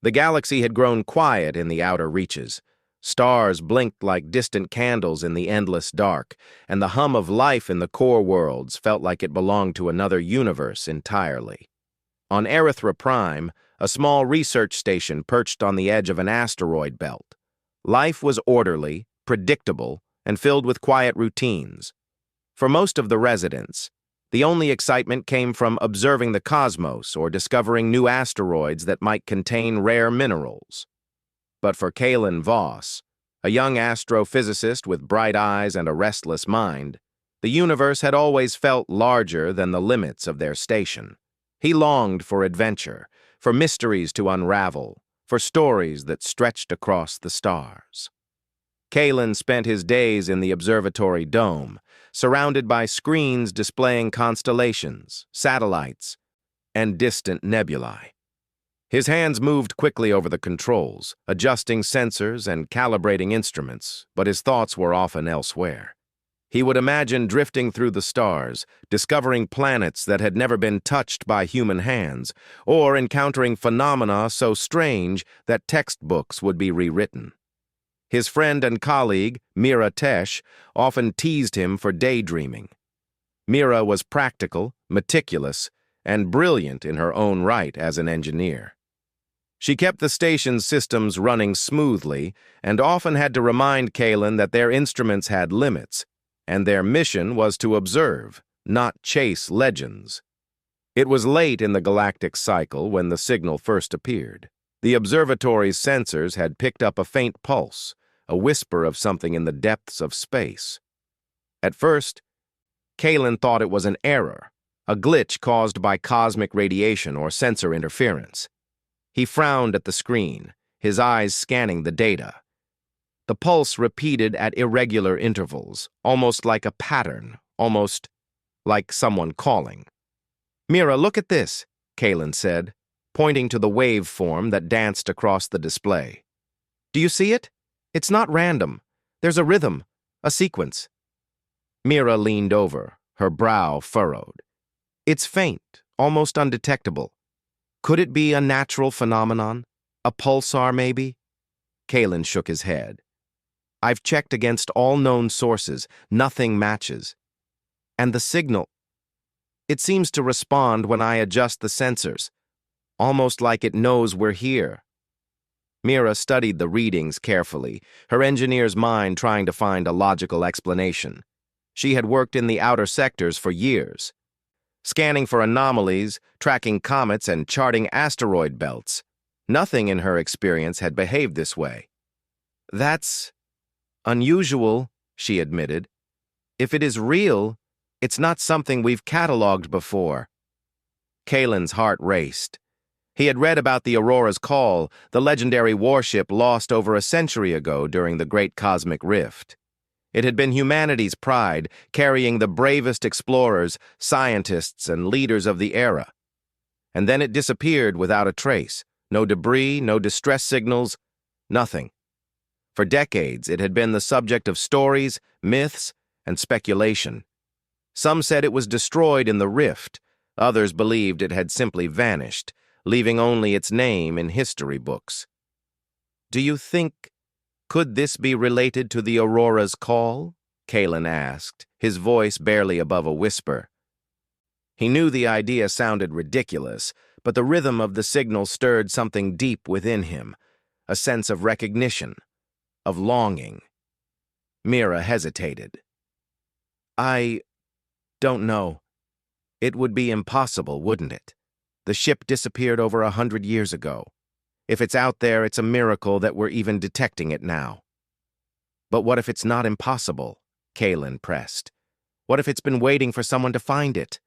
The galaxy had grown quiet in the outer reaches. Stars blinked like distant candles in the endless dark, and the hum of life in the core worlds felt like it belonged to another universe entirely. On Erythra Prime, a small research station perched on the edge of an asteroid belt. Life was orderly, predictable, and filled with quiet routines. For most of the residents, the only excitement came from observing the cosmos or discovering new asteroids that might contain rare minerals. But for Kalen Voss, a young astrophysicist with bright eyes and a restless mind, the universe had always felt larger than the limits of their station. He longed for adventure, for mysteries to unravel, for stories that stretched across the stars. Kalen spent his days in the observatory dome, surrounded by screens displaying constellations, satellites, and distant nebulae. His hands moved quickly over the controls, adjusting sensors and calibrating instruments, but his thoughts were often elsewhere. He would imagine drifting through the stars, discovering planets that had never been touched by human hands, or encountering phenomena so strange that textbooks would be rewritten. His friend and colleague, Mira Tesh, often teased him for daydreaming. Mira was practical, meticulous, and brilliant in her own right as an engineer. She kept the station's systems running smoothly and often had to remind Kalen that their instruments had limits, and their mission was to observe, not chase legends. It was late in the galactic cycle when the signal first appeared. The observatory's sensors had picked up a faint pulse, a whisper of something in the depths of space. At first, Kalen thought it was an error, a glitch caused by cosmic radiation or sensor interference. He frowned at the screen, his eyes scanning the data. The pulse repeated at irregular intervals, almost like a pattern, almost like someone calling. "Mira, look at this," Kalen said, pointing to the waveform that danced across the display. "Do you see it? It's not random. There's a rhythm, a sequence." Mira leaned over, her brow furrowed. "It's faint, almost undetectable. Could it be a natural phenomenon? A pulsar, maybe?" Kalen shook his head. "I've checked against all known sources. Nothing matches. And the signal, it seems to respond when I adjust the sensors, almost like it knows we're here." Mira studied the readings carefully, her engineer's mind trying to find a logical explanation. She had worked in the outer sectors for years, scanning for anomalies, tracking comets, and charting asteroid belts. Nothing in her experience had behaved this way. "That's unusual," she admitted. "If it is real, it's not something we've cataloged before." Kalen's heart raced. He had read about the Aurora's Call, the legendary warship lost over a century ago during the Great Cosmic Rift. It had been humanity's pride, carrying the bravest explorers, scientists, and leaders of the era. And then it disappeared without a trace. No debris, no distress signals, nothing. For decades, it had been the subject of stories, myths, and speculation. Some said it was destroyed in the rift. Others believed it had simply vanished, leaving only its name in history books. "Do you think, could this be related to the Aurora's Call?" Kalen asked, his voice barely above a whisper. He knew the idea sounded ridiculous, but the rhythm of the signal stirred something deep within him, a sense of recognition, of longing. Mira hesitated. "I don't know. It would be impossible, wouldn't it? The ship disappeared over 100 years ago. If it's out there, it's a miracle that we're even detecting it now." "But what if it's not impossible?" Kalen pressed. "What if it's been waiting for someone to find it?"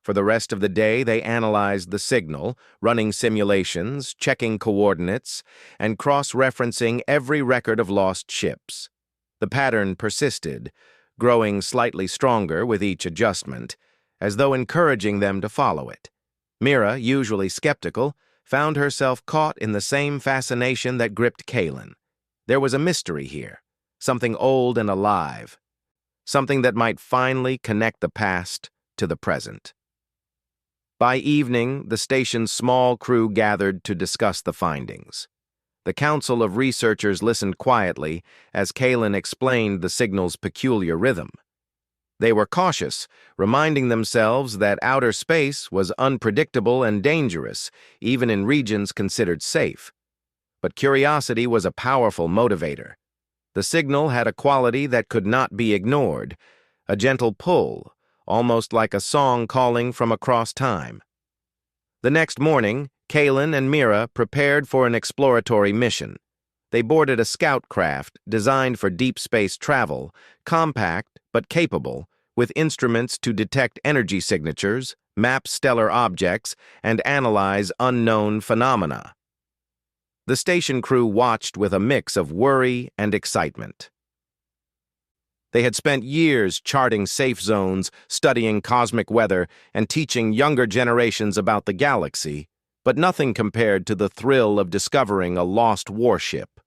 For the rest of the day, they analyzed the signal, running simulations, checking coordinates, and cross-referencing every record of lost ships. The pattern persisted, growing slightly stronger with each adjustment, as though encouraging them to follow it. Mira, usually skeptical, found herself caught in the same fascination that gripped Kalen. There was a mystery here, something old and alive, something that might finally connect the past to the present. By evening, the station's small crew gathered to discuss the findings. The council of researchers listened quietly as Kalen explained the signal's peculiar rhythm. They were cautious, reminding themselves that outer space was unpredictable and dangerous, even in regions considered safe. But curiosity was a powerful motivator. The signal had a quality that could not be ignored, a gentle pull, almost like a song calling from across time. The next morning, Kalen and Mira prepared for an exploratory mission. They boarded a scout craft designed for deep space travel, compact but capable, with instruments to detect energy signatures, map stellar objects, and analyze unknown phenomena. The station crew watched with a mix of worry and excitement. They had spent years charting safe zones, studying cosmic weather, and teaching younger generations about the galaxy, but nothing compared to the thrill of discovering a lost warship.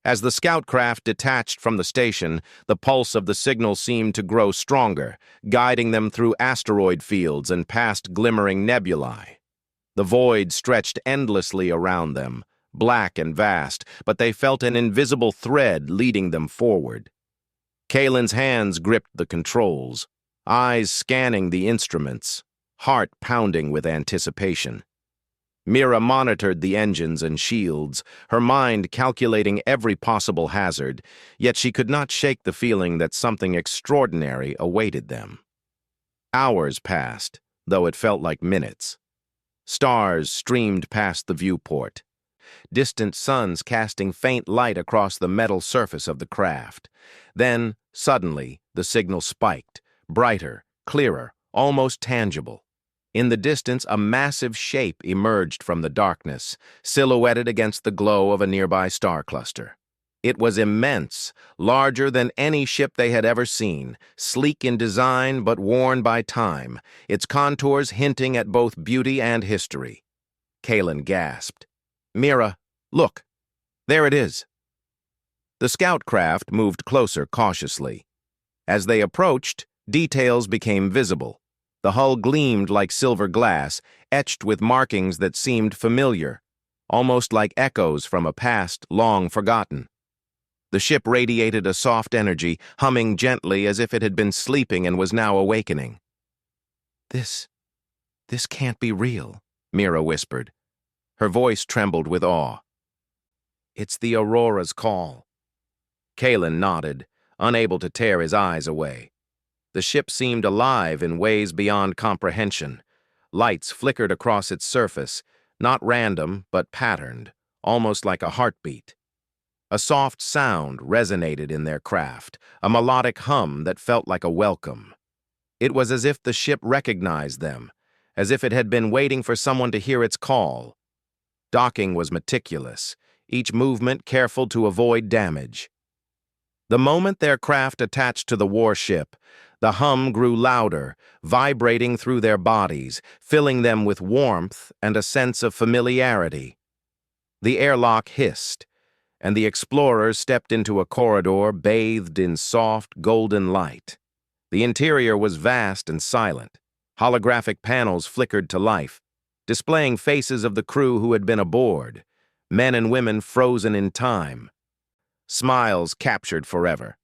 As the scout craft detached from the station, the pulse of the signal seemed to grow stronger, guiding them through asteroid fields and past glimmering nebulae. The void stretched endlessly around them, black and vast, but they felt an invisible thread leading them forward. Kalen's hands gripped the controls, eyes scanning the instruments, heart pounding with anticipation. Mira monitored the engines and shields, her mind calculating every possible hazard, yet she could not shake the feeling that something extraordinary awaited them. Hours passed, though it felt like minutes. Stars streamed past the viewport, distant suns casting faint light across the metal surface of the craft. Then, suddenly, the signal spiked, brighter, clearer, almost tangible. In the distance, a massive shape emerged from the darkness, silhouetted against the glow of a nearby star cluster. It was immense, larger than any ship they had ever seen, sleek in design but worn by time, its contours hinting at both beauty and history. Kalen gasped. "Mira, look! There it is!" The scout craft moved closer cautiously. As they approached, details became visible. The hull gleamed like silver glass, etched with markings that seemed familiar, almost like echoes from a past long forgotten. The ship radiated a soft energy, humming gently as if it had been sleeping and was now awakening. This can't be real," Mira whispered. Her voice trembled with awe. "It's the Aurora's call." Kalen nodded, unable to tear his eyes away. The ship seemed alive in ways beyond comprehension. Lights flickered across its surface, not random, but patterned, almost like a heartbeat. A soft sound resonated in their craft, a melodic hum that felt like a welcome. It was as if the ship recognized them, as if it had been waiting for someone to hear its call. Docking was meticulous, each movement careful to avoid damage. The moment their craft attached to the warship, the hum grew louder, vibrating through their bodies, filling them with warmth and a sense of familiarity. The airlock hissed, and the explorers stepped into a corridor bathed in soft, golden light. The interior was vast and silent. Holographic panels flickered to life, displaying faces of the crew who had been aboard, men and women frozen in time. Smiles captured forever.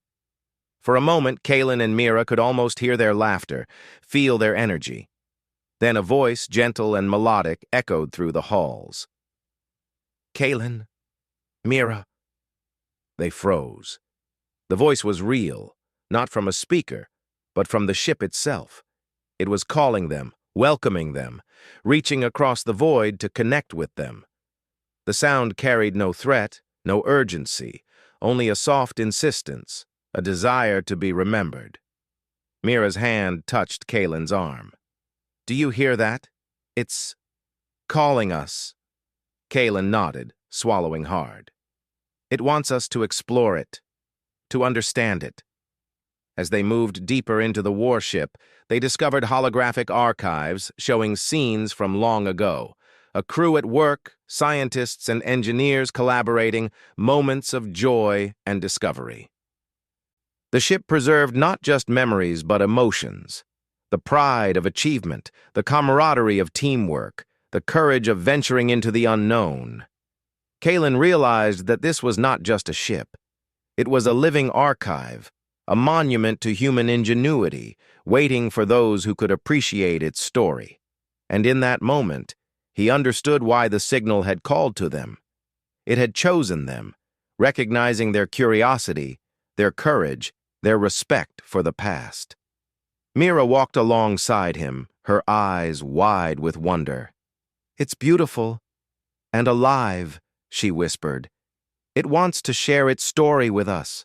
For a moment, Kalen and Mira could almost hear their laughter, feel their energy. Then a voice, gentle and melodic, echoed through the halls. "Kalen, Mira." They froze. The voice was real, not from a speaker, but from the ship itself. It was calling them, welcoming them, reaching across the void to connect with them. The sound carried no threat, no urgency, only a soft insistence, a desire to be remembered. Mira's hand touched Kalen's arm. "Do you hear that? It's calling us." Kalen nodded, swallowing hard. "It wants us to explore it, to understand it." As they moved deeper into the warship, they discovered holographic archives showing scenes from long ago. A crew at work, scientists and engineers collaborating, moments of joy and discovery. The ship preserved not just memories but emotions. the pride of achievement, the camaraderie of teamwork, the courage of venturing into the unknown. Kalen realized that this was not just a ship. It was a living archive, a monument to human ingenuity, waiting for those who could appreciate its story. And in that moment, he understood why the signal had called to them. It had chosen them, recognizing their curiosity, their courage, their respect for the past. Mira walked alongside him, her eyes wide with wonder. "It's beautiful and alive," she whispered. "It wants to share its story with us."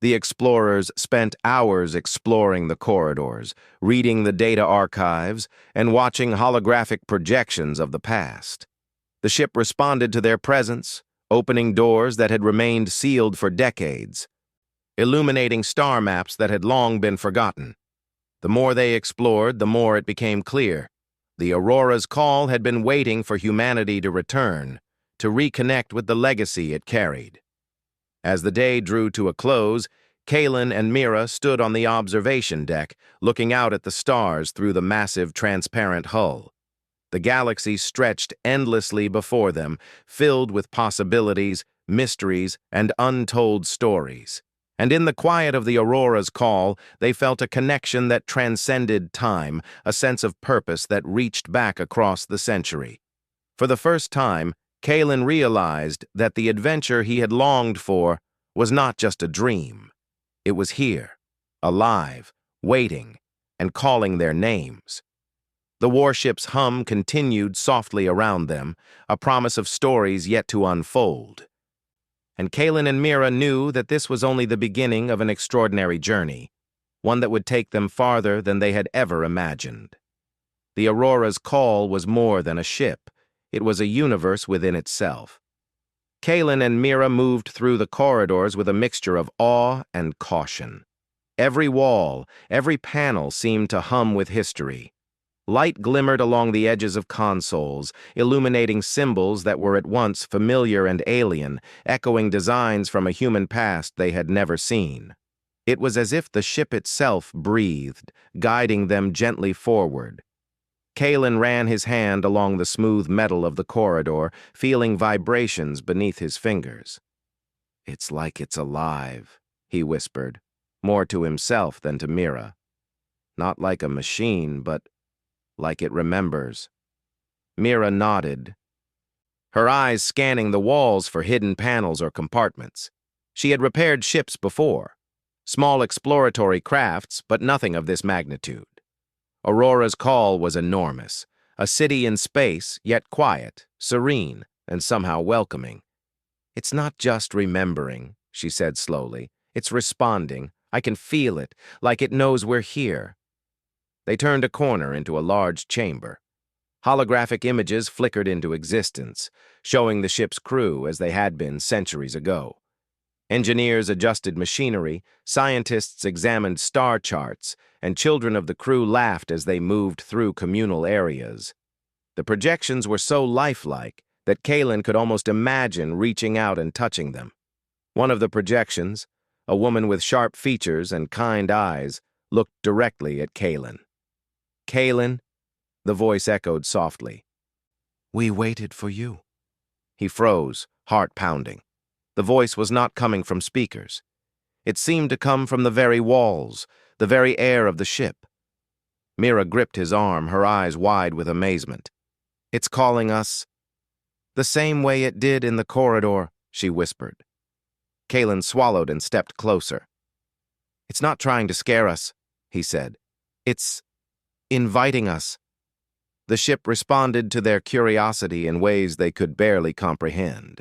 The explorers spent hours exploring the corridors, reading the data archives, and watching holographic projections of the past. The ship responded to their presence, opening doors that had remained sealed for decades, illuminating star maps that had long been forgotten. The more they explored, the more it became clear. The Aurora's call had been waiting for humanity to return, to reconnect with the legacy it carried. As the day drew to a close, Kalen and Mira stood on the observation deck, looking out at the stars through the massive transparent hull. The galaxy stretched endlessly before them, filled with possibilities, mysteries, and untold stories. And in the quiet of the Aurora's call, they felt a connection that transcended time, a sense of purpose that reached back across the century. For the first time, Kalen realized that the adventure he had longed for was not just a dream. It was here, alive, waiting, and calling their names. The warship's hum continued softly around them, a promise of stories yet to unfold. And Kalen and Mira knew that this was only the beginning of an extraordinary journey, one that would take them farther than they had ever imagined. The Aurora's call was more than a ship. It was a universe within itself. Kalen and Mira moved through the corridors with a mixture of awe and caution. Every wall, every panel seemed to hum with history. Light glimmered along the edges of consoles, illuminating symbols that were at once familiar and alien, echoing designs from a human past they had never seen. It was as if the ship itself breathed, guiding them gently forward. Kalen ran his hand along the smooth metal of the corridor, feeling vibrations beneath his fingers. "It's like it's alive," he whispered, more to himself than to Mira. "Not like a machine, but like it remembers." Mira nodded, her eyes scanning the walls for hidden panels or compartments. She had repaired ships before, small exploratory crafts, but nothing of this magnitude. Aurora's call was enormous, a city in space, yet quiet, serene, and somehow welcoming. "It's not just remembering," she said slowly. "It's responding. I can feel it, like it knows we're here." They turned a corner into a large chamber. Holographic images flickered into existence, showing the ship's crew as they had been centuries ago. Engineers adjusted machinery, scientists examined star charts, and children of the crew laughed as they moved through communal areas. The projections were so lifelike that Kalen could almost imagine reaching out and touching them. One of the projections, a woman with sharp features and kind eyes, looked directly at Kalen. "Kalen," the voice echoed softly. "We waited for you." He froze, heart pounding. The voice was not coming from speakers. It seemed to come from the very walls, the very air of the ship. Mira gripped his arm, her eyes wide with amazement. "It's calling us the same way it did in the corridor," she whispered. Kalen swallowed and stepped closer. "It's not trying to scare us," he said. "It's inviting us." The ship responded to their curiosity in ways they could barely comprehend.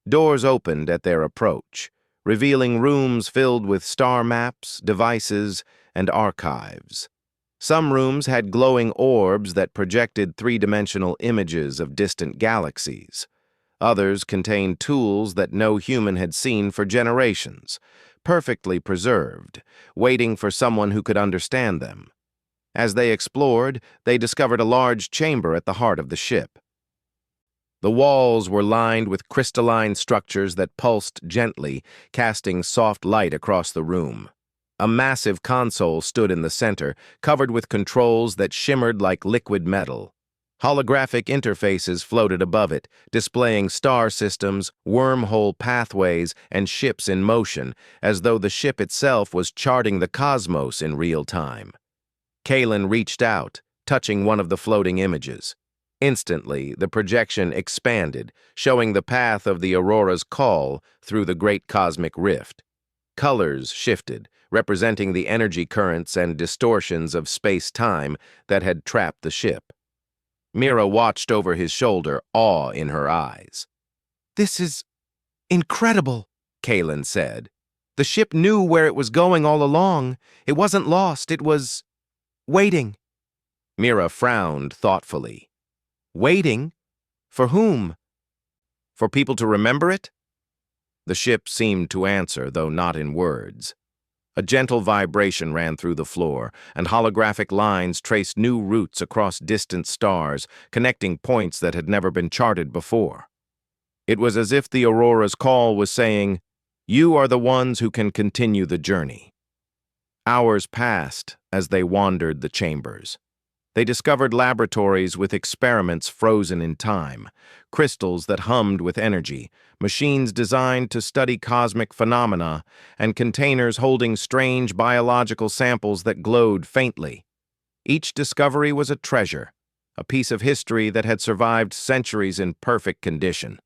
Doors opened at their approach, revealing rooms filled with star maps, devices, and archives. Some rooms had glowing orbs that projected three-dimensional images of distant galaxies. Others contained tools that no human had seen for generations, perfectly preserved, waiting for someone who could understand them. As they explored, they discovered a large chamber at the heart of the ship. The walls were lined with crystalline structures that pulsed gently, casting soft light across the room. A massive console stood in the center, covered with controls that shimmered like liquid metal. Holographic interfaces floated above it, displaying star systems, wormhole pathways, and ships in motion, as though the ship itself was charting the cosmos in real time. Kalen reached out, touching one of the floating images. Instantly, the projection expanded, showing the path of the Aurora's call through the great cosmic rift. Colors shifted, representing the energy currents and distortions of space-time that had trapped the ship. Mira watched over his shoulder, awe in her eyes. "This is incredible," Kalen said. "The ship knew where it was going all along. It wasn't lost, it was waiting." Mira frowned thoughtfully. Waiting? For whom? For people to remember it? The ship seemed to answer, though not in words. A gentle vibration ran through the floor, and holographic lines traced new routes across distant stars, connecting points that had never been charted before. It was as if the Aurora's call was saying, "You are the ones who can continue the journey." Hours passed as they wandered the chambers. They discovered laboratories with experiments frozen in time, crystals that hummed with energy, machines designed to study cosmic phenomena, and containers holding strange biological samples that glowed faintly. Each discovery was a treasure, a piece of history that had survived centuries in perfect condition.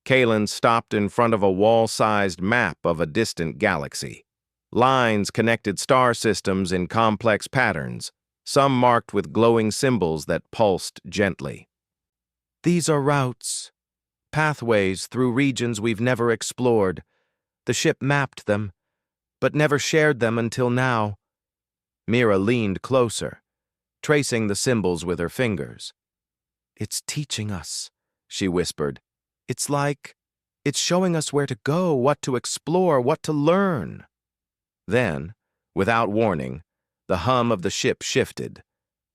Kalen stopped in front of a wall-sized map of a distant galaxy. Lines connected star systems in complex patterns, some marked with glowing symbols that pulsed gently. "These are routes, pathways through regions we've never explored. The ship mapped them, but never shared them until now." Mira leaned closer, tracing the symbols with her fingers. "It's teaching us," she whispered. "It's like it's showing us where to go, what to explore, what to learn." Then, without warning, the hum of the ship shifted.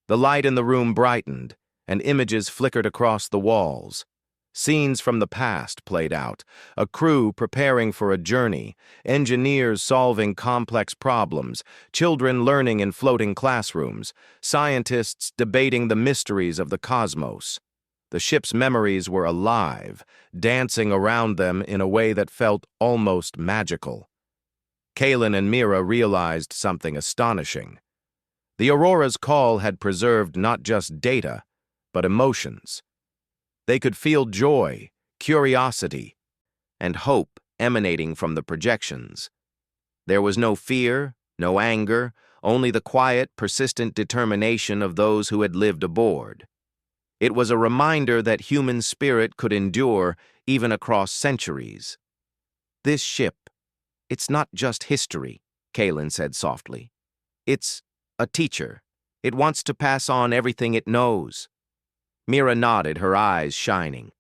The light in the room brightened, and images flickered across the walls. Scenes from the past played out, a crew preparing for a journey, engineers solving complex problems, children learning in floating classrooms, scientists debating the mysteries of the cosmos. The ship's memories were alive, dancing around them in a way that felt almost magical. Kalen and Mira realized something astonishing. The Aurora's call had preserved not just data, but emotions. They could feel joy, curiosity, and hope emanating from the projections. There was no fear, no anger, only the quiet, persistent determination of those who had lived aboard. It was a reminder that human spirit could endure even across centuries. "This ship, it's not just history," Kalen said softly. "It's a teacher. It wants to pass on everything it knows." Mira nodded, her eyes shining.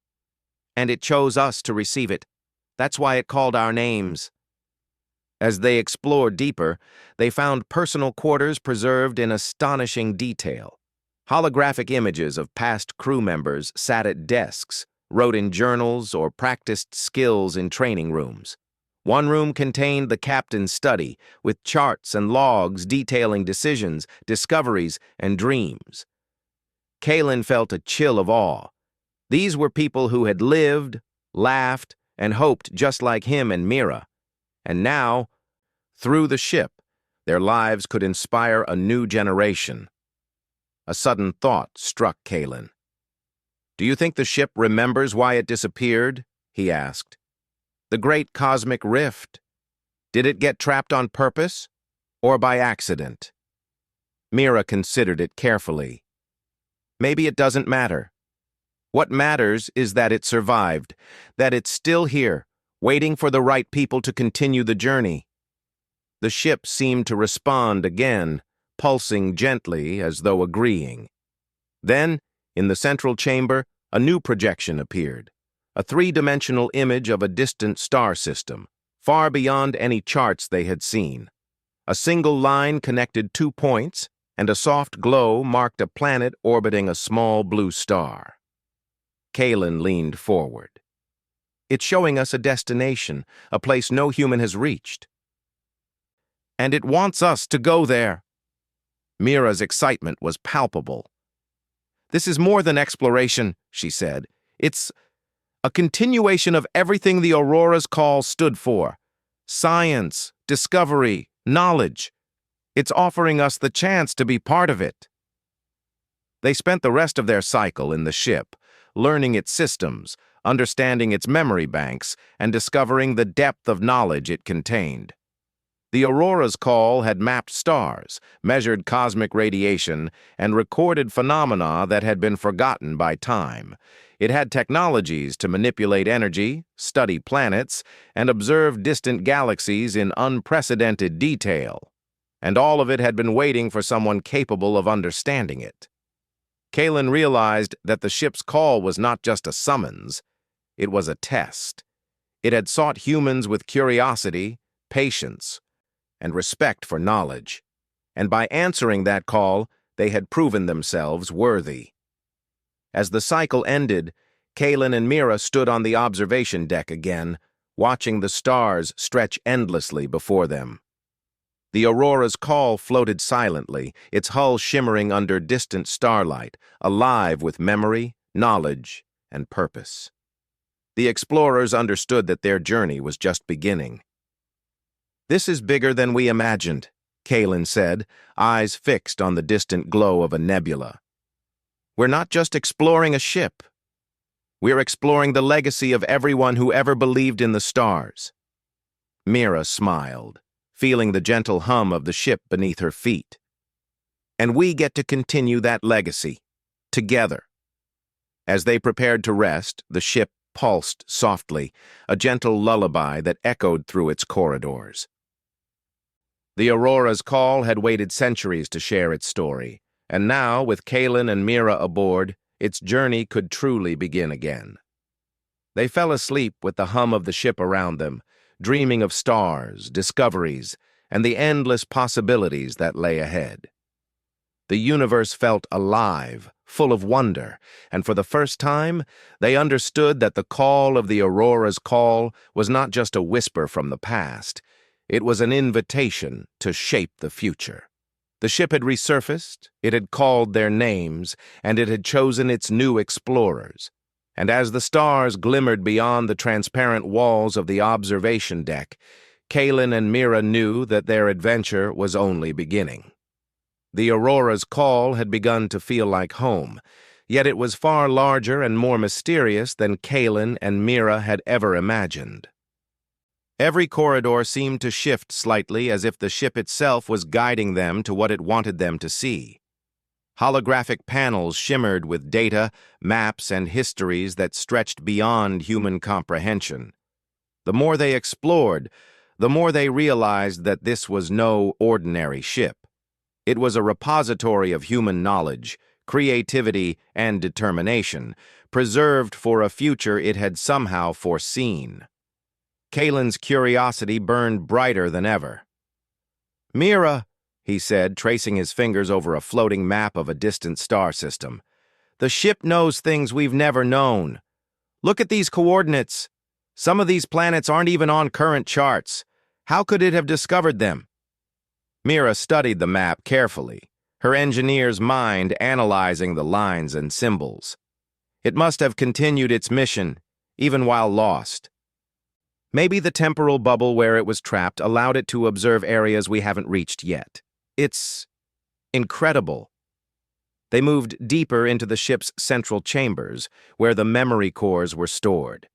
"And it chose us to receive it. That's why it called our names." As they explored deeper, they found personal quarters preserved in astonishing detail. Holographic images of past crew members sat at desks, wrote in journals, or practiced skills in training rooms. One room contained the captain's study, with charts and logs detailing decisions, discoveries, and dreams. Kalen felt a chill of awe. These were people who had lived, laughed, and hoped just like him and Mira. And now, through the ship, their lives could inspire a new generation. A sudden thought struck Kalen. "Do you think the ship remembers why it disappeared?" he asked. "The great cosmic rift. Did it get trapped on purpose or by accident?" Mira considered it carefully. "Maybe it doesn't matter. What matters is that it survived, that it's still here, waiting for the right people to continue the journey." The ship seemed to respond again, pulsing gently as though agreeing. Then, in the central chamber, a new projection appeared. A three-dimensional image of a distant star system, far beyond any charts they had seen. A single line connected 2 points, and a soft glow marked a planet orbiting a small blue star. Kalen leaned forward. "It's showing us a destination, a place no human has reached." and it wants us to go there." Mira's excitement was palpable. "This is more than exploration," she said. "It's a continuation of everything the Aurora's call stood for. Science, discovery, knowledge. It's offering us the chance to be part of it." They spent the rest of their cycle in the ship, learning its systems, understanding its memory banks, and discovering the depth of knowledge it contained. The Aurora's call had mapped stars, measured cosmic radiation, and recorded phenomena that had been forgotten by time. It had technologies to manipulate energy, study planets, and observe distant galaxies in unprecedented detail. And all of it had been waiting for someone capable of understanding it. Kalen realized that the ship's call was not just a summons, it was a test. It had sought humans with curiosity, patience, and respect for knowledge. And by answering that call, they had proven themselves worthy. As the cycle ended, Kalen and Mira stood on the observation deck again, watching the stars stretch endlessly before them. The Aurora's call floated silently, its hull shimmering under distant starlight, alive with memory, knowledge, and purpose. The explorers understood that their journey was just beginning. "This is bigger than we imagined," Kalen said, eyes fixed on the distant glow of a nebula. "We're not just exploring a ship. We're exploring the legacy of everyone who ever believed in the stars." Mira smiled, feeling the gentle hum of the ship beneath her feet. "And we get to continue that legacy, together." As they prepared to rest, the ship pulsed softly, a gentle lullaby that echoed through its corridors. The Aurora's call had waited centuries to share its story, and now, with Kalen and Mira aboard, its journey could truly begin again. They fell asleep with the hum of the ship around them, dreaming of stars, discoveries, and the endless possibilities that lay ahead. The universe felt alive, full of wonder, and for the first time, they understood that the call of the Aurora's call was not just a whisper from the past. It was an invitation to shape the future. The ship had resurfaced, it had called their names, and it had chosen its new explorers. And as the stars glimmered beyond the transparent walls of the observation deck, Kalen and Mira knew that their adventure was only beginning. The Aurora's call had begun to feel like home, yet it was far larger and more mysterious than Kalen and Mira had ever imagined. Every corridor seemed to shift slightly, as if the ship itself was guiding them to what it wanted them to see. Holographic panels shimmered with data, maps, and histories that stretched beyond human comprehension. The more they explored, the more they realized that this was no ordinary ship. It was a repository of human knowledge, creativity, and determination, preserved for a future it had somehow foreseen. Kalen's curiosity burned brighter than ever. "Mira," he said, tracing his fingers over a floating map of a distant star system, "the ship knows things we've never known. Look at these coordinates. Some of these planets aren't even on current charts. How could it have discovered them?" Mira studied the map carefully, her engineer's mind analyzing the lines and symbols. It must have continued its mission, even while lost. Maybe the temporal bubble where it was trapped allowed it to observe areas we haven't reached yet. It's incredible. They moved deeper into the ship's central chambers, where the memory cores were stored.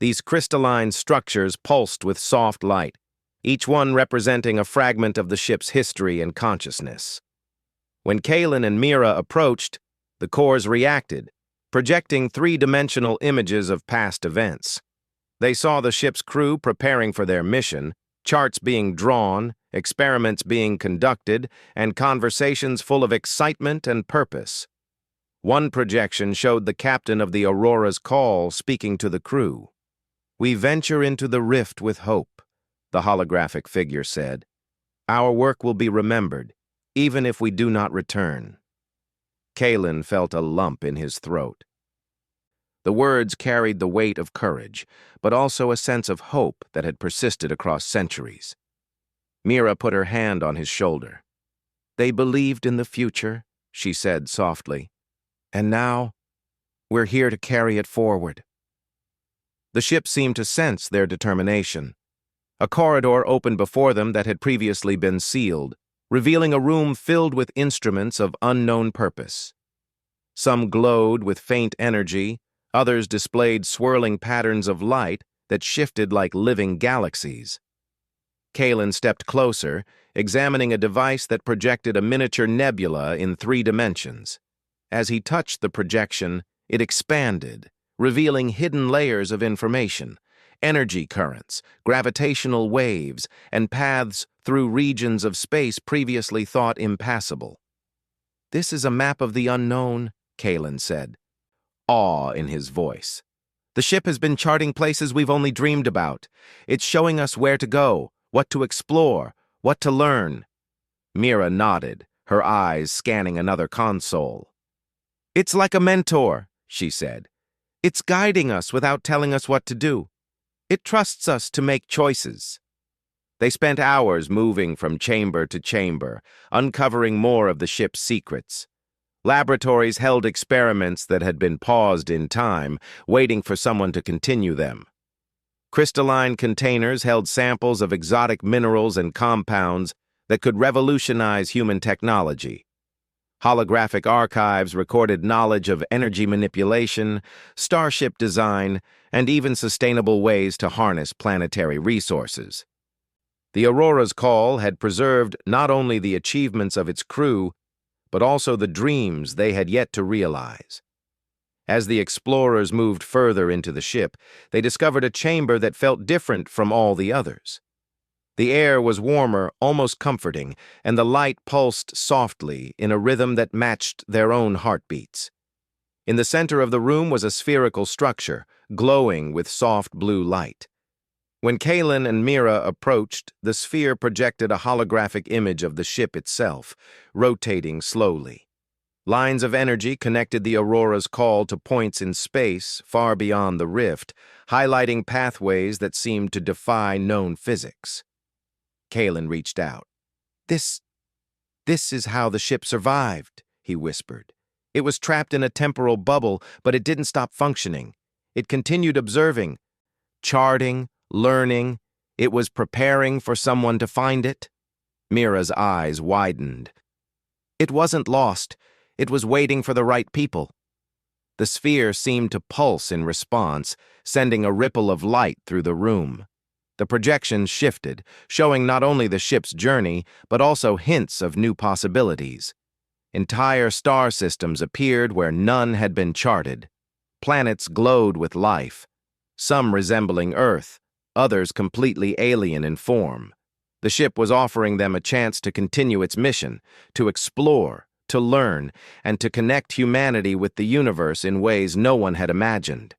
These crystalline structures pulsed with soft light, each one representing a fragment of the ship's history and consciousness. When Kalen and Mira approached, the cores reacted, projecting three-dimensional images of past events. They saw the ship's crew preparing for their mission, charts being drawn, experiments being conducted, and conversations full of excitement and purpose. One projection showed the captain of the Aurora's call speaking to the crew. "We venture into the rift with hope," the holographic figure said. "Our work will be remembered, even if we do not return." Kalen felt a lump in his throat. The words carried the weight of courage, but also a sense of hope that had persisted across centuries. Mira put her hand on his shoulder. "They believed in the future," she said softly. "And now, we're here to carry it forward." The ship seemed to sense their determination. A corridor opened before them that had previously been sealed, revealing a room filled with instruments of unknown purpose. Some glowed with faint energy, others displayed swirling patterns of light that shifted like living galaxies. Kalen stepped closer, examining a device that projected a miniature nebula in 3 dimensions. As he touched the projection, it expanded, revealing hidden layers of information, energy currents, gravitational waves, and paths through regions of space previously thought impassable. "This is a map of the unknown," Kalen said, awe in his voice. "The ship has been charting places we've only dreamed about. It's showing us where to go, what to explore, what to learn." Mira nodded, her eyes scanning another console. "It's like a mentor," she said. "It's guiding us without telling us what to do. It trusts us to make choices." They spent hours moving from chamber to chamber, uncovering more of the ship's secrets. Laboratories held experiments that had been paused in time, waiting for someone to continue them. Crystalline containers held samples of exotic minerals and compounds that could revolutionize human technology. Holographic archives recorded knowledge of energy manipulation, starship design, and even sustainable ways to harness planetary resources. The Aurora's Call had preserved not only the achievements of its crew, but also the dreams they had yet to realize. As the explorers moved further into the ship, they discovered a chamber that felt different from all the others. The air was warmer, almost comforting, and the light pulsed softly in a rhythm that matched their own heartbeats. In the center of the room was a spherical structure, glowing with soft blue light. When Kalen and Mira approached, the sphere projected a holographic image of the ship itself, rotating slowly. Lines of energy connected the Aurora's Call to points in space far beyond the rift, highlighting pathways that seemed to defy known physics. Kalen reached out. This is how the ship survived," he whispered. "It was trapped in a temporal bubble, but it didn't stop functioning. It continued observing, charting, learning. It was preparing for someone to find it." Mira's eyes widened. "It wasn't lost. It was waiting for the right people." The sphere seemed to pulse in response, sending a ripple of light through the room. The projections shifted, showing not only the ship's journey, but also hints of new possibilities. Entire star systems appeared where none had been charted. Planets glowed with life, some resembling Earth, others completely alien in form. The ship was offering them a chance to continue its mission, to explore, to learn, and to connect humanity with the universe in ways no one had imagined.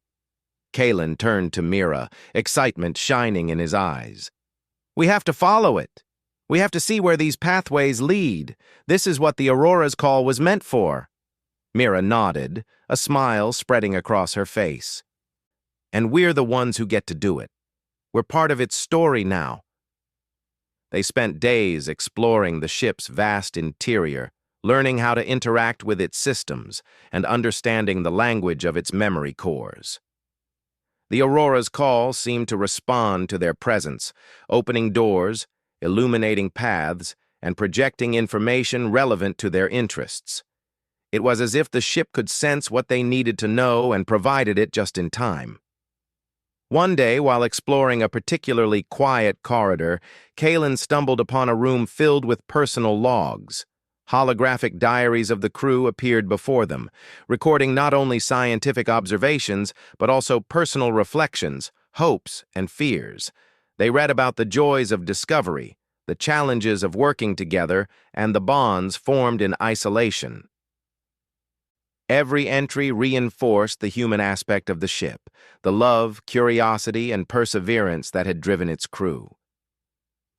Kalen turned to Mira, excitement shining in his eyes. "We have to follow it. We have to see where these pathways lead. This is what the Aurora's Call was meant for." Mira nodded, a smile spreading across her face. "And we're the ones who get to do it. We're part of its story now." They spent days exploring the ship's vast interior, learning how to interact with its systems and understanding the language of its memory cores. The Aurora's Call seemed to respond to their presence, opening doors, illuminating paths, and projecting information relevant to their interests. It was as if the ship could sense what they needed to know and provided it just in time. One day, while exploring a particularly quiet corridor, Kalen stumbled upon a room filled with personal logs. Holographic diaries of the crew appeared before them, recording not only scientific observations, but also personal reflections, hopes, and fears. They read about the joys of discovery, the challenges of working together, and the bonds formed in isolation. Every entry reinforced the human aspect of the ship, the love, curiosity, and perseverance that had driven its crew.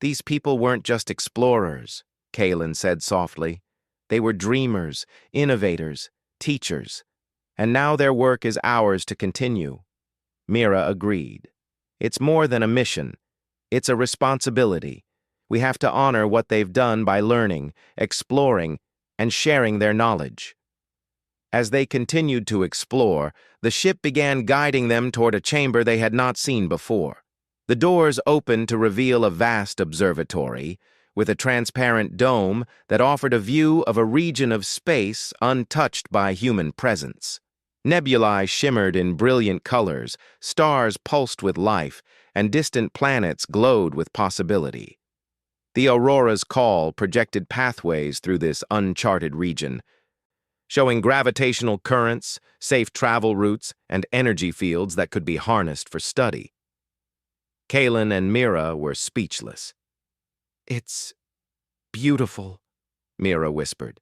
"These people weren't just explorers," Kalen said softly. "They were dreamers, innovators, teachers, and now their work is ours to continue." Mira agreed. "It's more than a mission. It's a responsibility. We have to honor what they've done by learning, exploring, and sharing their knowledge. As they continued to explore, the ship began guiding them toward a chamber they had not seen before. The doors opened to reveal a vast observatory, with a transparent dome that offered a view of a region of space untouched by human presence. Nebulae shimmered in brilliant colors, stars pulsed with life, and distant planets glowed with possibility. The Aurora's call projected pathways through this uncharted region, showing gravitational currents, safe travel routes, and energy fields that could be harnessed for study. Kaylin and Mira were speechless. "It's beautiful," Mira whispered,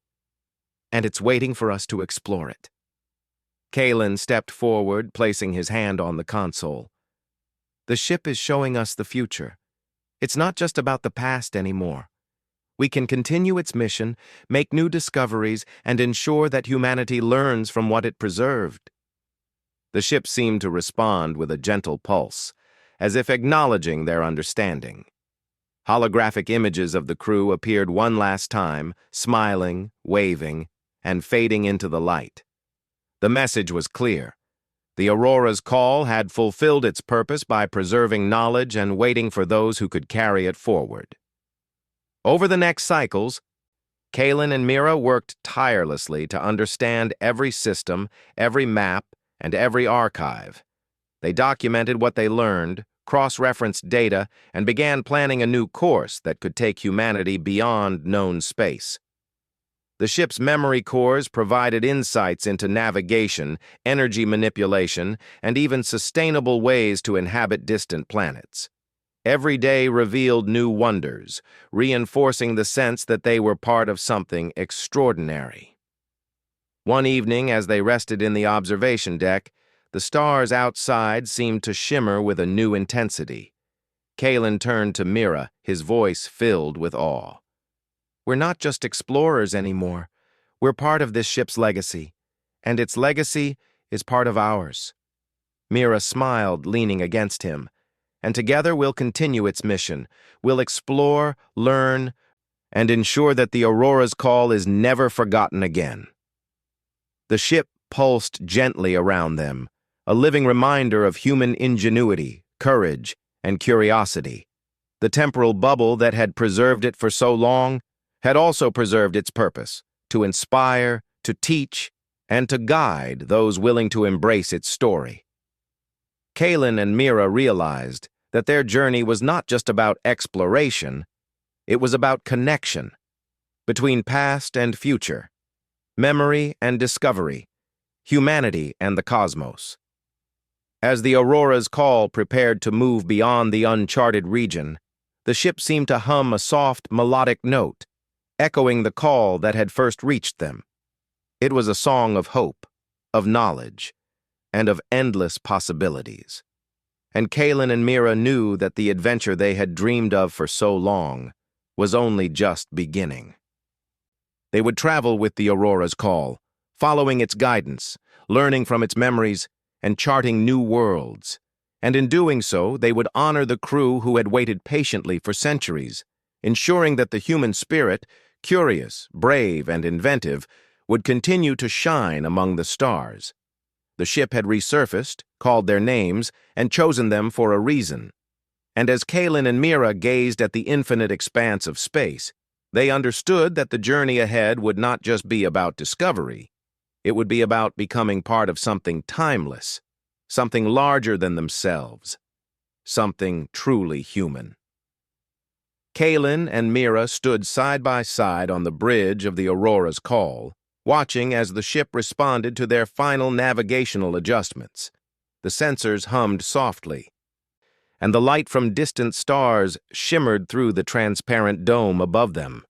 "and it's waiting for us to explore it." Kaylin stepped forward, placing his hand on the console. "The ship is showing us the future. It's not just about the past anymore. We can continue its mission, make new discoveries, and ensure that humanity learns from what it preserved." The ship seemed to respond with a gentle pulse, as if acknowledging their understanding. Holographic images of the crew appeared one last time, smiling, waving, and fading into the light. The message was clear. The Aurora's call had fulfilled its purpose by preserving knowledge and waiting for those who could carry it forward. Over the next cycles, Kaylin and Mira worked tirelessly to understand every system, every map, and every archive. They documented what they learned, cross-referenced data, and began planning a new course that could take humanity beyond known space. The ship's memory cores provided insights into navigation, energy manipulation, and even sustainable ways to inhabit distant planets. Every day revealed new wonders, reinforcing the sense that they were part of something extraordinary. One evening, as they rested in the observation deck, the stars outside seemed to shimmer with a new intensity. Kaylin turned to Mira, his voice filled with awe. "We're not just explorers anymore. We're part of this ship's legacy, and its legacy is part of ours." Mira smiled, leaning against him. "And together we'll continue its mission. We'll explore, learn, and ensure that the Aurora's call is never forgotten again." The ship pulsed gently around them, a living reminder of human ingenuity, courage, and curiosity. The temporal bubble that had preserved it for so long had also preserved its purpose, to inspire, to teach, and to guide those willing to embrace its story. Kaylin and Mira realized that their journey was not just about exploration, it was about connection between past and future, memory and discovery, humanity and the cosmos. As the Aurora's call prepared to move beyond the uncharted region, the ship seemed to hum a soft, melodic note, echoing the call that had first reached them. It was a song of hope, of knowledge, and of endless possibilities. And Kaylin and Mira knew that the adventure they had dreamed of for so long was only just beginning. They would travel with the Aurora's call, following its guidance, learning from its memories, and charting new worlds. And in doing so, they would honor the crew who had waited patiently for centuries, ensuring that the human spirit, curious, brave, and inventive, would continue to shine among the stars. The ship had resurfaced, called their names, and chosen them for a reason. And as Kaylin and Mira gazed at the infinite expanse of space, they understood that the journey ahead would not just be about discovery. It would be about becoming part of something timeless, something larger than themselves, something truly human. Kaylin and Mira stood side by side on the bridge of the Aurora's call, watching as the ship responded to their final navigational adjustments. The sensors hummed softly, and the light from distant stars shimmered through the transparent dome above them.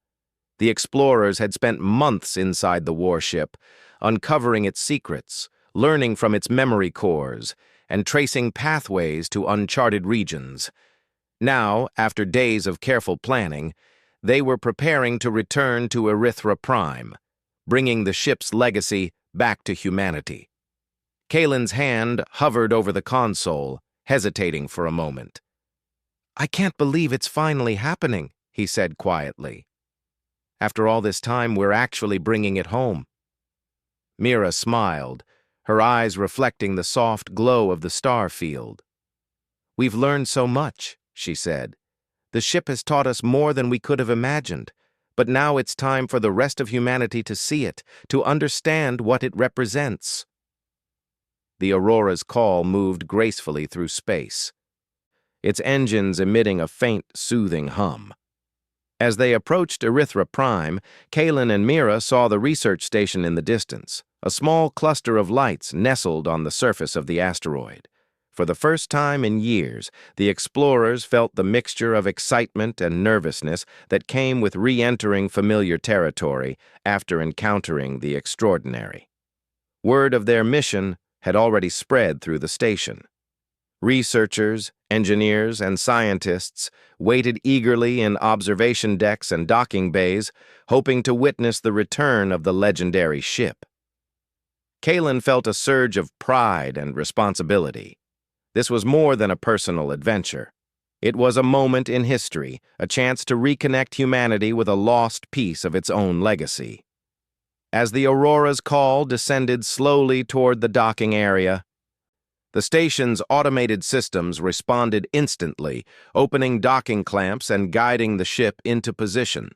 The explorers had spent months inside the warship, uncovering its secrets, learning from its memory cores, and tracing pathways to uncharted regions. Now, after days of careful planning, they were preparing to return to EpicSciFiTales, bringing the ship's legacy back to humanity. Kaylin's hand hovered over the console, hesitating for a moment. "I can't believe it's finally happening," he said quietly. "After all this time, we're actually bringing it home." Mira smiled, her eyes reflecting the soft glow of the star field. "We've learned so much," she said. "The ship has taught us more than we could have imagined, but now it's time for the rest of humanity to see it, to understand what it represents." The Aurora's call moved gracefully through space, its engines emitting a faint, soothing hum. As they approached EpicSciFiTales, Kalen and Mira saw the research station in the distance, a small cluster of lights nestled on the surface of the asteroid. For the first time in years, the explorers felt the mixture of excitement and nervousness that came with re-entering familiar territory after encountering the extraordinary. Word of their mission had already spread through the station. Researchers, engineers, and scientists waited eagerly in observation decks and docking bays, hoping to witness the return of the legendary ship. Kalen felt a surge of pride and responsibility. This was more than a personal adventure. It was a moment in history, a chance to reconnect humanity with a lost piece of its own legacy. As the Aurora's call descended slowly toward the docking area, the station's automated systems responded instantly, opening docking clamps and guiding the ship into position.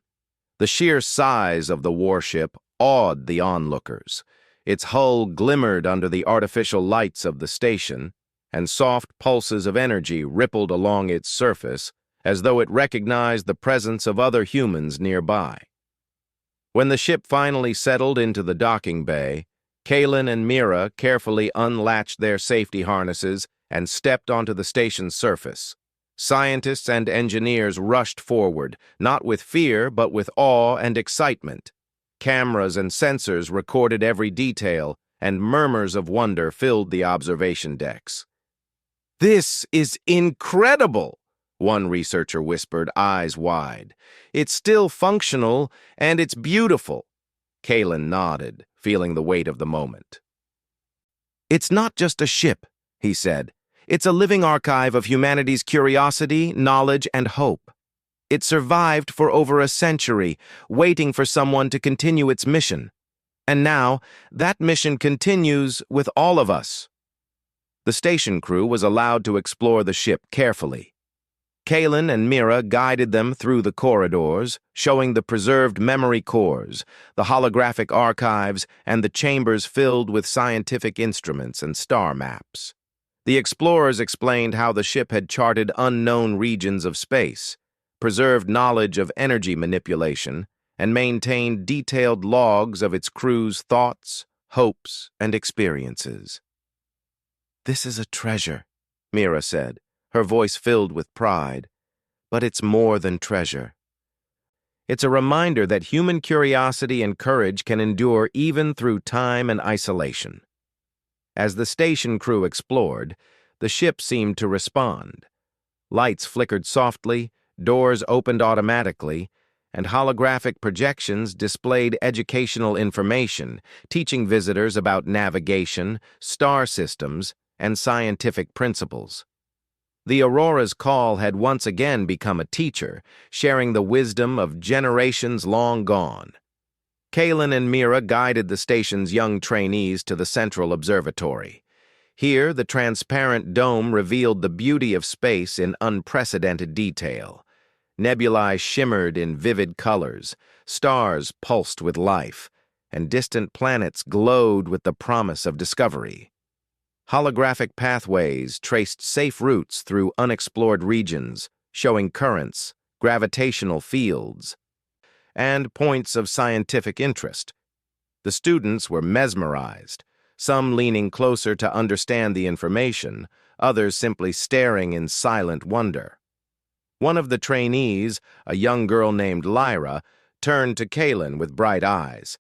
The sheer size of the warship awed the onlookers. Its hull glimmered under the artificial lights of the station, and soft pulses of energy rippled along its surface as though it recognized the presence of other humans nearby. When the ship finally settled into the docking bay, Kalen and Mira carefully unlatched their safety harnesses and stepped onto the station's surface. Scientists and engineers rushed forward, not with fear but with awe and excitement. Cameras and sensors recorded every detail, and murmurs of wonder filled the observation decks. "This is incredible," one researcher whispered, eyes wide. "It's still functional, and it's beautiful." Kalen nodded, feeling the weight of the moment. "It's not just a ship," he said. "It's a living archive of humanity's curiosity, knowledge, and hope. It survived for over a century, waiting for someone to continue its mission. And now, that mission continues with all of us." The station crew was allowed to explore the ship carefully. Kalen and Mira guided them through the corridors, showing the preserved memory cores, the holographic archives, and the chambers filled with scientific instruments and star maps. The explorers explained how the ship had charted unknown regions of space, preserved knowledge of energy manipulation, and maintained detailed logs of its crew's thoughts, hopes, and experiences. "This is a treasure," Mira said, her voice filled with pride. "But it's more than treasure. It's a reminder that human curiosity and courage can endure even through time and isolation." As the station crew explored, the ship seemed to respond. Lights flickered softly, doors opened automatically, and holographic projections displayed educational information, teaching visitors about navigation, star systems, and scientific principles. The Aurora's call had once again become a teacher, sharing the wisdom of generations long gone. Kalen and Mira guided the station's young trainees to the central observatory. Here, the transparent dome revealed the beauty of space in unprecedented detail. Nebulae shimmered in vivid colors, stars pulsed with life, and distant planets glowed with the promise of discovery. Holographic pathways traced safe routes through unexplored regions, showing currents, gravitational fields, and points of scientific interest. The students were mesmerized, some leaning closer to understand the information, others simply staring in silent wonder. One of the trainees, a young girl named Lyra, turned to Kalen with bright eyes.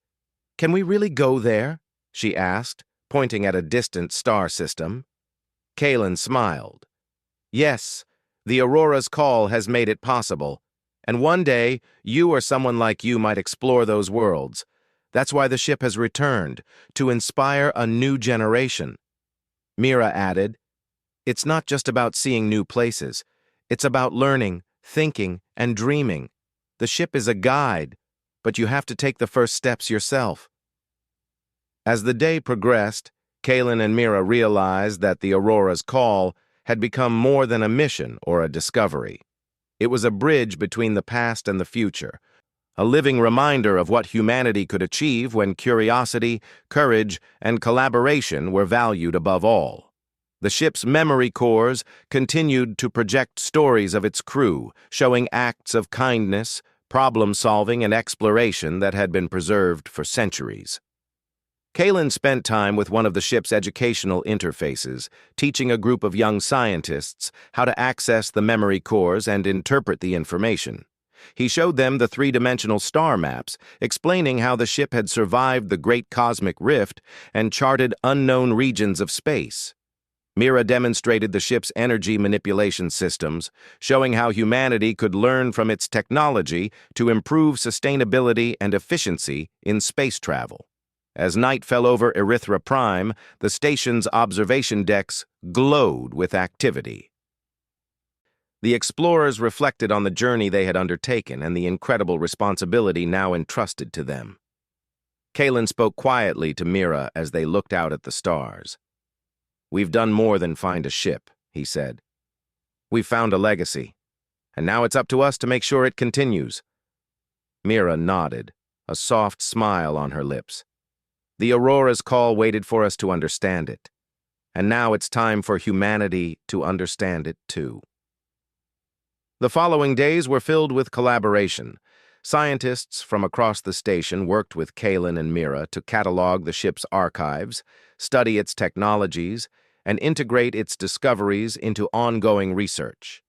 "Can we really go there?" she asked, pointing at a distant star system. Kalen smiled. "Yes, the Aurora's call has made it possible, and one day you or someone like you might explore those worlds. That's why the ship has returned, to inspire a new generation." Mira added, "It's not just about seeing new places. It's about learning, thinking, and dreaming. The ship is a guide, but you have to take the first steps yourself. As the day progressed, Kaylin and Mira realized that the Aurora's call had become more than a mission or a discovery. It was a bridge between the past and the future, a living reminder of what humanity could achieve when curiosity, courage, and collaboration were valued above all. The ship's memory cores continued to project stories of its crew, showing acts of kindness, problem-solving, and exploration that had been preserved for centuries. Kaylin spent time with one of the ship's educational interfaces, teaching a group of young scientists how to access the memory cores and interpret the information. He showed them the three-dimensional star maps, explaining how the ship had survived the Great Cosmic Rift and charted unknown regions of space. Mira demonstrated the ship's energy manipulation systems, showing how humanity could learn from its technology to improve sustainability and efficiency in space travel. As night fell over EpicSciFiTales, the station's observation decks glowed with activity. The explorers reflected on the journey they had undertaken and the incredible responsibility now entrusted to them. Kaylin spoke quietly to Mira as they looked out at the stars. "We've done more than find a ship," he said. "We've found a legacy, and now it's up to us to make sure it continues." Mira nodded, a soft smile on her lips. The Aurora's call waited for us to understand it, and now it's time for humanity to understand it too. The following days were filled with collaboration. Scientists from across the station worked with Kaylin and Mira to catalog the ship's archives, study its technologies, and integrate its discoveries into ongoing research.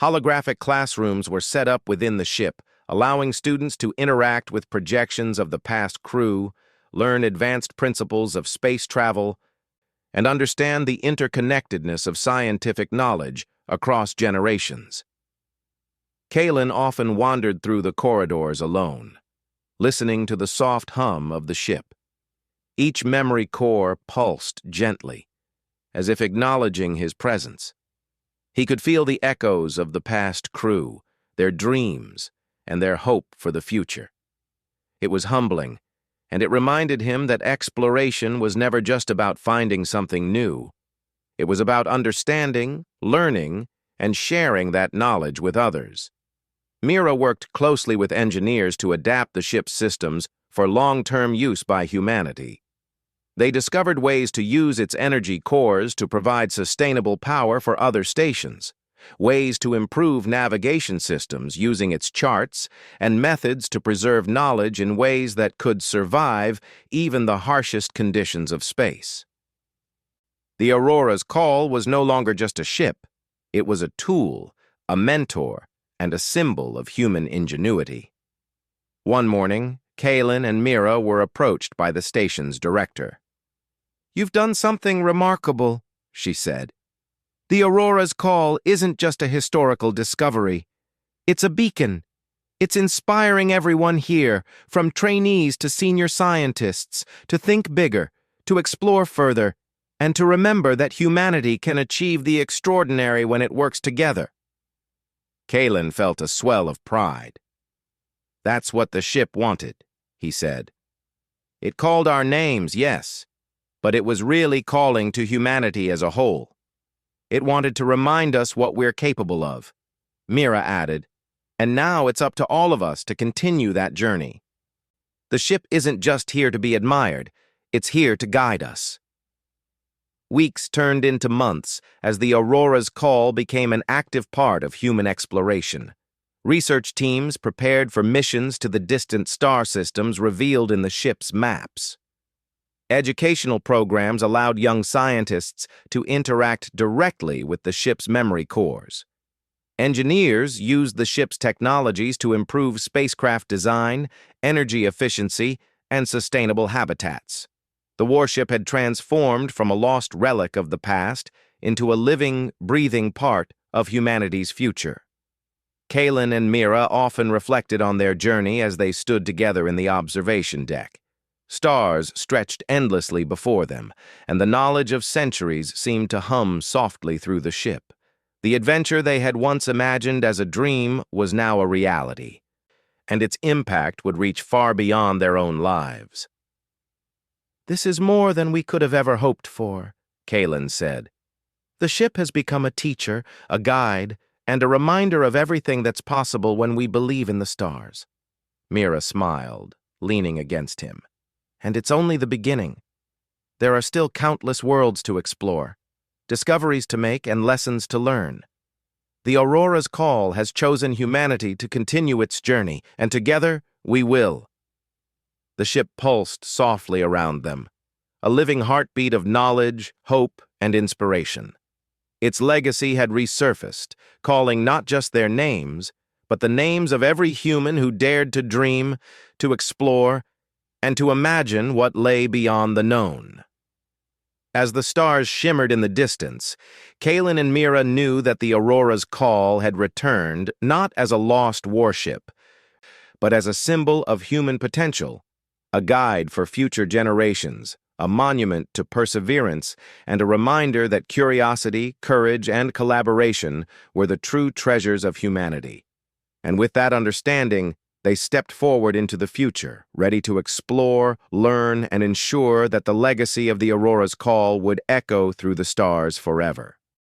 Holographic classrooms were set up within the ship, allowing students to interact with projections of the past crew, learn advanced principles of space travel, and understand the interconnectedness of scientific knowledge across generations. Kaylin often wandered through the corridors alone, listening to the soft hum of the ship. Each memory core pulsed gently, as if acknowledging his presence. He could feel the echoes of the past crew, their dreams, and their hope for the future. It was humbling, and it reminded him that exploration was never just about finding something new. It was about understanding, learning, and sharing that knowledge with others. Mira worked closely with engineers to adapt the ship's systems for long-term use by humanity. They discovered ways to use its energy cores to provide sustainable power for other stations, ways to improve navigation systems using its charts, and methods to preserve knowledge in ways that could survive even the harshest conditions of space. The Aurora's call was no longer just a ship. It was a tool, a mentor, and a symbol of human ingenuity. One morning, Kaylin and Mira were approached by the station's director. "You've done something remarkable," she said. "The Aurora's call isn't just a historical discovery. It's a beacon. It's inspiring everyone here, from trainees to senior scientists, to think bigger, to explore further, and to remember that humanity can achieve the extraordinary when it works together." Kaylin felt a swell of pride. "That's what the ship wanted," he said. "It called our names, yes, but it was really calling to humanity as a whole. It wanted to remind us what we're capable of," Mira added, "and now it's up to all of us to continue that journey. The ship isn't just here to be admired, it's here to guide us." Weeks turned into months as the Aurora's call became an active part of human exploration. Research teams prepared for missions to the distant star systems revealed in the ship's maps. Educational programs allowed young scientists to interact directly with the ship's memory cores. Engineers used the ship's technologies to improve spacecraft design, energy efficiency, and sustainable habitats. The warship had transformed from a lost relic of the past into a living, breathing part of humanity's future. Kaylin and Mira often reflected on their journey as they stood together in the observation deck. Stars stretched endlessly before them, and the knowledge of centuries seemed to hum softly through the ship. The adventure they had once imagined as a dream was now a reality. and its impact would reach far beyond their own lives. "This is more than we could have ever hoped for," Kaylin said. "The ship has become a teacher, a guide, and a reminder of everything that's possible when we believe in the stars." Mira smiled, leaning against him. "And it's only the beginning. There are still countless worlds to explore, discoveries to make, and lessons to learn. The Aurora's call has chosen humanity to continue its journey, and together we will." The ship pulsed softly around them, a living heartbeat of knowledge, hope, and inspiration. Its legacy had resurfaced, calling not just their names, but the names of every human who dared to dream, to explore, and to imagine what lay beyond the known. As the stars shimmered in the distance, Kaylin and Mira knew that the Aurora's call had returned not as a lost warship, but as a symbol of human potential, a guide for future generations, a monument to perseverance, and a reminder that curiosity, courage, and collaboration were the true treasures of humanity. And with that understanding, they stepped forward into the future, ready to explore, learn, and ensure that the legacy of the Aurora's call would echo through the stars forever.